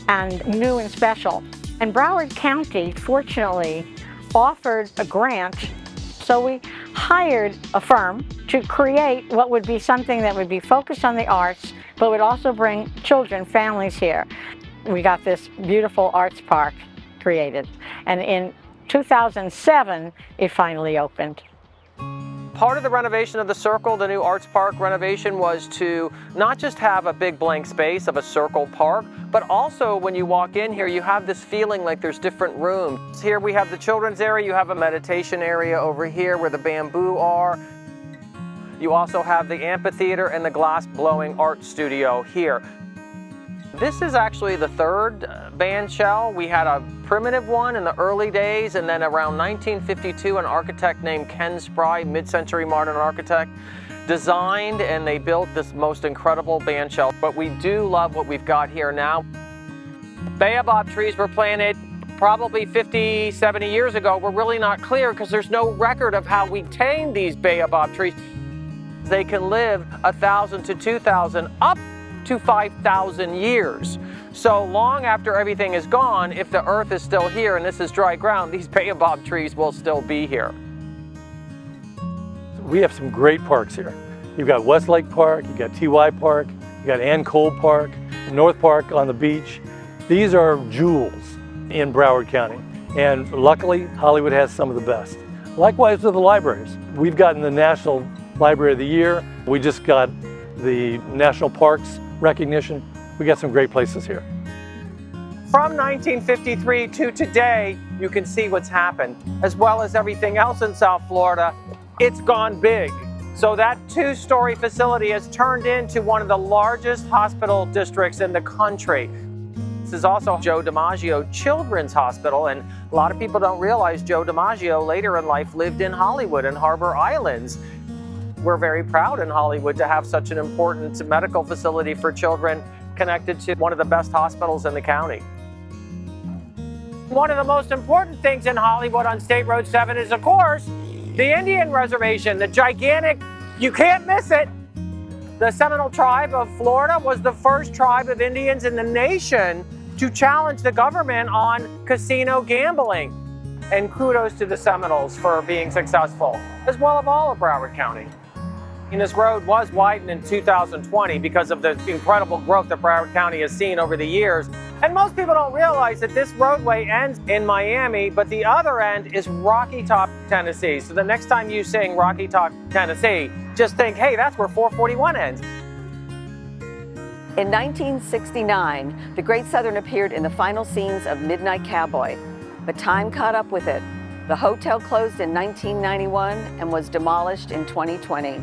S19: and new and special. And Broward County, fortunately, offered a grant, so we hired a firm to create what would be something that would be focused on the arts, but would also bring children, families here. We got this beautiful arts park created, and in 2007, it finally opened.
S2: Part of the renovation of the Circle, the new Arts Park renovation, was to not just have a big blank space of a Circle Park, but also when you walk in here, you have this feeling like there's different rooms. Here we have the children's area, you have a meditation area over here where the bamboo are. You also have the amphitheater and the glass-blowing art studio here. This is actually the third band shell. We had a primitive one in the early days, and then around 1952, an architect named Ken Spry, mid-century modern architect, designed and they built this most incredible band shell. But we do love what we've got here now. Baobab trees were planted probably 50, 70 years ago. We're really not clear because there's no record of how we tamed these baobab trees. They can live 1,000 to 2,000, up to 5,000 years. So long after everything is gone, if the earth is still here and this is dry ground, these baobab trees will still be here.
S21: We have some great parks here. You've got Westlake Park, you've got TY Park, you've got Ann Cole Park, North Park on the beach. These are jewels in Broward County, and luckily Hollywood has some of the best. Likewise with the libraries. We've gotten the National Library of the Year. We just got the National Parks recognition. We got some great places here.
S2: From 1953 to today, you can see what's happened, as well as everything else in South Florida. It's gone big. So that two-story facility has turned into one of the largest hospital districts in the country. This is also Joe DiMaggio Children's Hospital, and a lot of people don't realize Joe DiMaggio later in life lived in Hollywood and Harbor Islands. We're very proud in Hollywood to have such an important medical facility for children connected to one of the best hospitals in the county. One of the most important things in Hollywood on State Road 7 is, of course, the Indian Reservation, the gigantic, you can't miss it. The Seminole tribe of Florida was the first tribe of Indians in the nation to challenge the government on casino gambling. And kudos to the Seminoles for being successful, as well as all of Broward County. And this road was widened in 2020 because of the incredible growth that Broward County has seen over the years. And most people don't realize that this roadway ends in Miami, but the other end is Rocky Top, Tennessee. So the next time you sing Rocky Top, Tennessee, just think, hey, that's where 441 ends.
S4: In 1969, the Great Southern appeared in the final scenes of Midnight Cowboy, but time caught up with it. The hotel closed in 1991 and was demolished in 2020.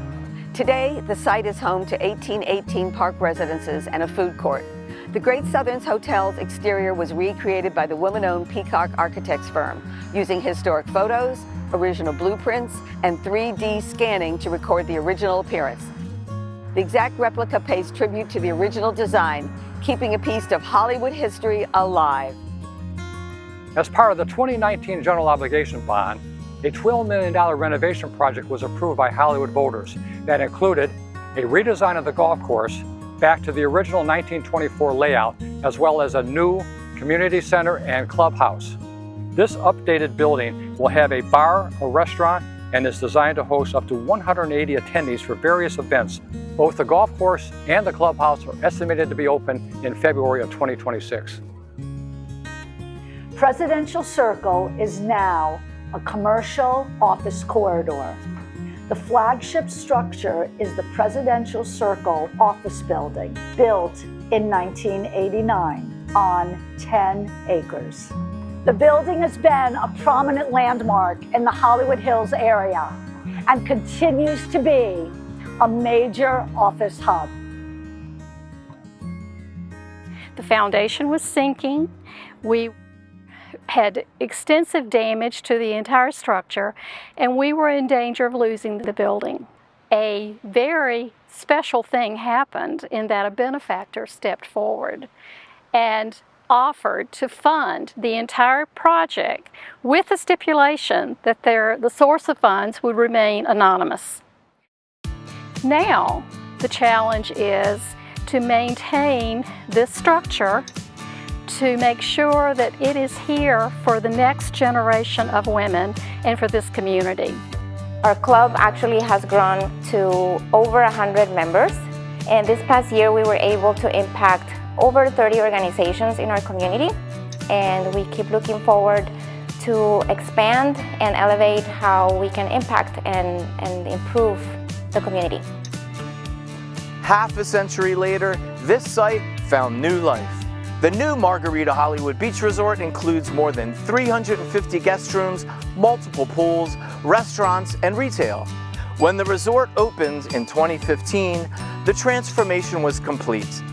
S4: Today, the site is home to 1818 park residences and a food court. The Great Southern's hotel's exterior was recreated by the woman-owned Peacock Architects firm, using historic photos, original blueprints, and 3D scanning to record the original appearance. The exact replica pays tribute to the original design, keeping a piece of Hollywood history alive.
S6: As part of the 2019 general obligation bond, a $12 million renovation project was approved by Hollywood voters that included a redesign of the golf course back to the original 1924 layout, as well as a new community center and clubhouse. This updated building will have a bar, a restaurant, and is designed to host up to 180 attendees for various events. Both the golf course and the clubhouse are estimated to be open in February of 2026.
S15: Presidential Circle is now a commercial office corridor. The flagship structure is the Presidential Circle office building, built in 1989 on 10 acres. The building has been a prominent landmark in the Hollywood Hills area and continues to be a major office hub.
S5: The foundation was sinking. We had extensive damage to the entire structure, and we were in danger of losing the building. A very special thing happened in that a benefactor stepped forward and offered to fund the entire project with the stipulation that the source of funds would remain anonymous. Now, the challenge is to maintain this structure, to make sure that it is here for the next generation of women and for this community.
S22: Our club actually has grown to over 100 members, and this past year we were able to impact over 30 organizations in our community, and we keep looking forward to expand and elevate how we can impact and improve the community.
S7: Half a century later, this site found new life. The new Margarita Hollywood Beach Resort includes more than 350 guest rooms, multiple pools, restaurants, and retail. When the resort opened in 2015, the transformation was complete.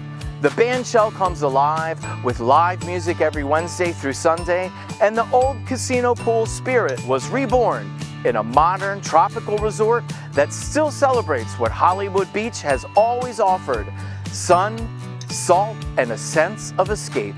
S7: The band shell comes alive with live music every Wednesday through Sunday, and the old casino pool spirit was reborn in a modern tropical resort that still celebrates what Hollywood Beach has always offered: sun, salt, and a sense of escape.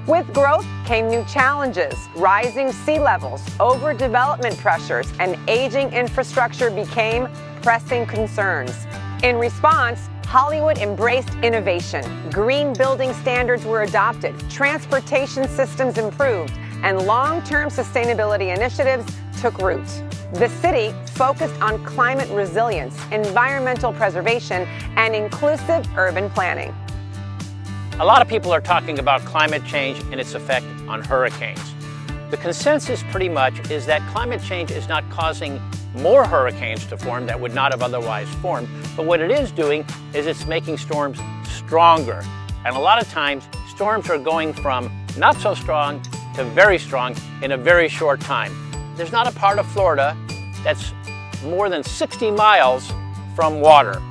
S1: With growth came new challenges. Rising sea levels, overdevelopment pressures, and aging infrastructure became pressing concerns. In response, Hollywood embraced innovation. Green building standards were adopted, transportation systems improved, and long-term sustainability initiatives took root. The city focused on climate resilience, environmental preservation, and inclusive urban planning.
S12: A lot of people are talking about climate change and its effect on hurricanes. The consensus pretty much is that climate change is not causing more hurricanes to form that would not have otherwise formed, but what it is doing is it's making storms stronger. And a lot of times, storms are going from not so strong to very strong in a very short time. There's not a part of Florida that's more than 60 miles from water.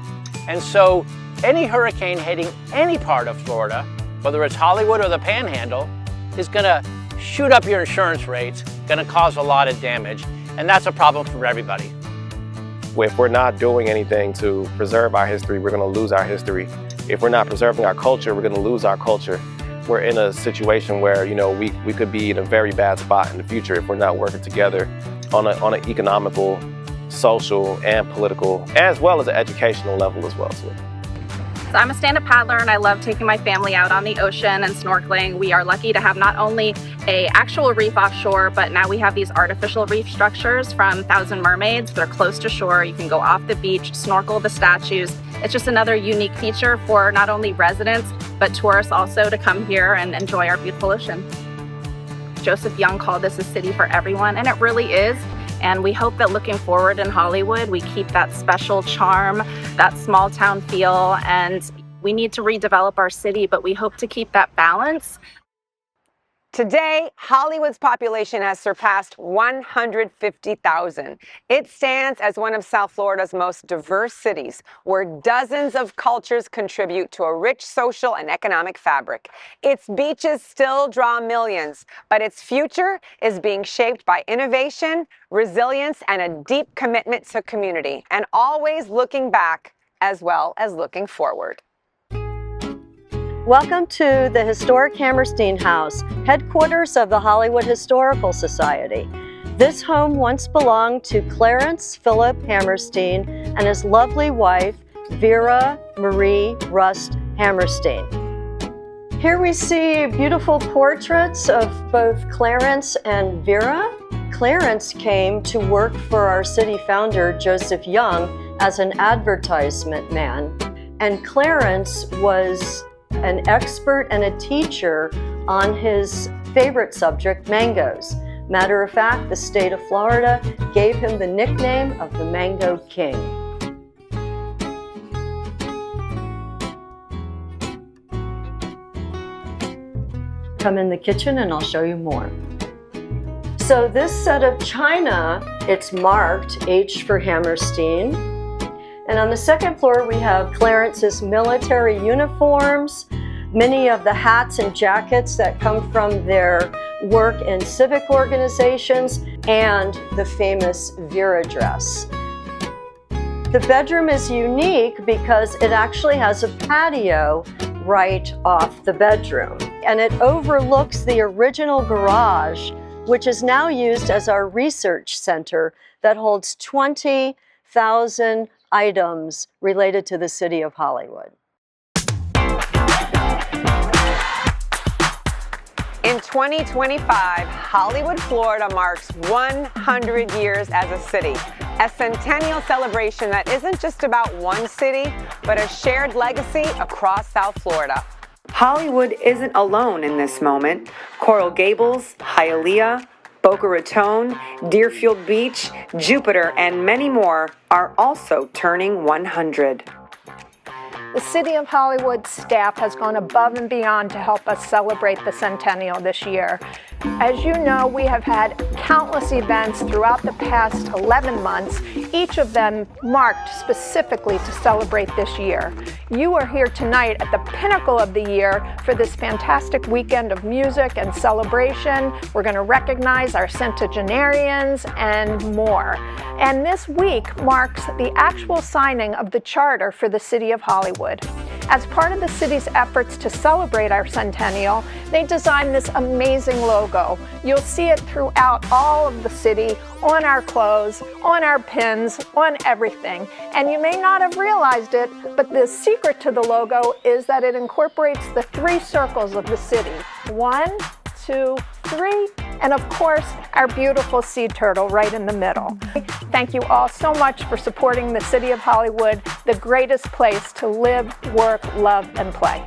S12: And so any hurricane hitting any part of Florida, whether it's Hollywood or the Panhandle, is gonna shoot up your insurance rates, gonna cause a lot of damage, and that's a problem for everybody.
S9: If we're not doing anything to preserve our history, we're gonna lose our history. If we're not preserving our culture, we're gonna lose our culture. We're in a situation where, you know, we could be in a very bad spot in the future if we're not working together on an economical, social, and political, as well as an educational level as well.
S23: So I'm a stand-up paddler and I love taking my family out on the ocean and snorkeling. We are lucky to have not only an actual reef offshore, but now we have these artificial reef structures from Thousand Mermaids. They're close to shore. You can go off the beach, snorkel the statues. It's just another unique feature for not only residents, but tourists also to come here and enjoy our beautiful ocean. Joseph Young called this a city for everyone, and it really is. And we hope that looking forward in Hollywood, we keep that special charm, that small town feel, and we need to redevelop our city, but we hope to keep that balance.
S1: Today, Hollywood's population has surpassed 150,000. It stands as one of South Florida's most diverse cities, where dozens of cultures contribute to a rich social and economic fabric. Its beaches still draw millions, but its future is being shaped by innovation, resilience, and a deep commitment to community, and always looking back as well as looking forward.
S13: Welcome to the historic Hammerstein House, headquarters of the Hollywood Historical Society. This home once belonged to Clarence Philip Hammerstein and his lovely wife, Vera Marie Rust Hammerstein. Here we see beautiful portraits of both Clarence and Vera. Clarence came to work for our city founder, Joseph Young, as an advertisement man. And Clarence was an expert and a teacher on his favorite subject, mangoes. Matter of fact, the state of Florida gave him the nickname of the Mango King. Come in the kitchen and I'll show you more. So this set of china, it's marked H for Hammerstein. And on the second floor, we have Clarence's military uniforms, many of the hats and jackets that come from their work in civic organizations, and the famous Vera dress. The bedroom is unique because it actually has a patio right off the bedroom, and it overlooks the original garage, which is now used as our research center that holds 20,000 items related to the city of Hollywood.
S1: In 2025, Hollywood, Florida marks 100 years as a city, a centennial celebration that isn't just about one city, but a shared legacy across South Florida. Hollywood isn't alone in this moment. Coral Gables, Hialeah, Boca Raton, Deerfield Beach, Jupiter, and many more are also turning 100.
S10: The City of Hollywood staff has gone above and beyond to help us celebrate the centennial this year. As you know, we have had countless events throughout the past 11 months, each of them marked specifically to celebrate this year. You are here tonight at the pinnacle of the year for this fantastic weekend of music and celebration. We're going to recognize our centenarians and more. And this week marks the actual signing of the charter for the City of Hollywood. As part of the city's efforts to celebrate our centennial, they designed this amazing logo. You'll see it throughout all of the city, on our clothes, on our pins, on everything. And you may not have realized it, but the secret to the logo is that it incorporates the 3 circles of the city. 1, 2, 3, and of course, our beautiful sea turtle right in the middle. Thank you all so much for supporting the City of Hollywood, the greatest place to live, work, love, and play.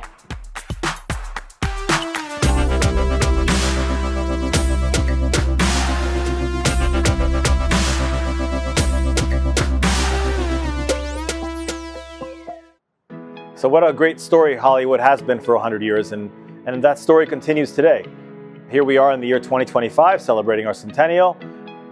S11: So what a great story Hollywood has been for 100 years, and that story continues today. Here we are in the year 2025 celebrating our centennial,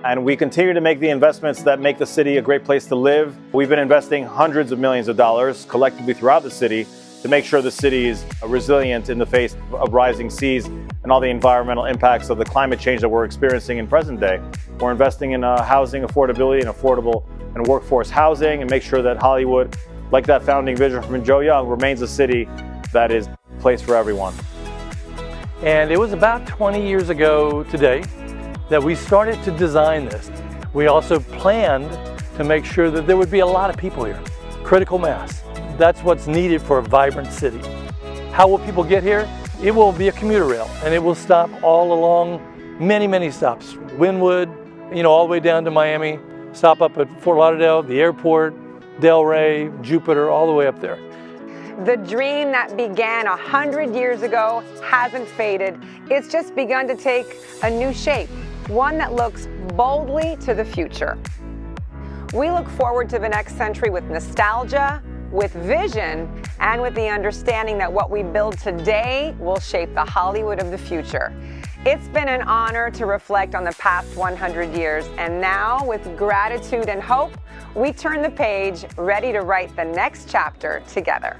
S11: and we continue to make the investments that make the city a great place to live. We've been investing hundreds of millions of dollars collectively throughout the city to make sure the city is resilient in the face of rising seas and all the environmental impacts of the climate change that we're experiencing in present day. We're investing in housing affordability and affordable and workforce housing, and make sure that Hollywood, like that founding vision from Joe Young, remains a city that is a place for everyone.
S21: And it was about 20 years ago today that we started to design this. We also planned to make sure that there would be a lot of people here, critical mass. That's what's needed for a vibrant city. How will people get here? It will be a commuter rail, and it will stop all along many stops. Wynwood, all the way down to Miami, stop up at Fort Lauderdale, the airport, Delray, Jupiter, all the way up there.
S1: The dream that began 100 years ago hasn't faded. It's just begun to take a new shape, one that looks boldly to the future. We look forward to the next century with nostalgia, with vision, and with the understanding that what we build today will shape the Hollywood of the future. It's been an honor to reflect on the past 100 years, and now, with gratitude and hope, we turn the page, ready to write the next chapter together.